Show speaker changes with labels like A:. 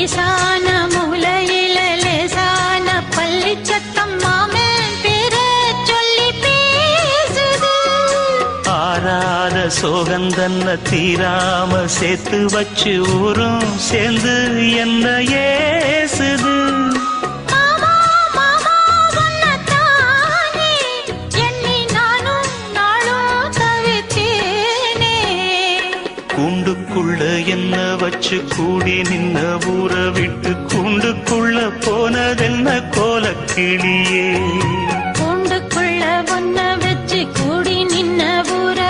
A: ஈசான மூலையில லேசான பள்ளி சத்தம் மாமன் பேர சொல்லி பேசுது.
B: ஆறாத சோகந்தன்ன தீராம சேர்த்து வச்சு ஊரும் சேர்ந்து என்ன ஏசுது. கூண்டுக்குள்ள என்ன வச்சு கூடி நின்ன ஊற விட்டு கூண்டுக்குள்ள போனதென்ன கோலக்கிளியே.
A: கூண்டுக்குள்ள ஒன்ன வச்சு கூடி நின்ன ஊற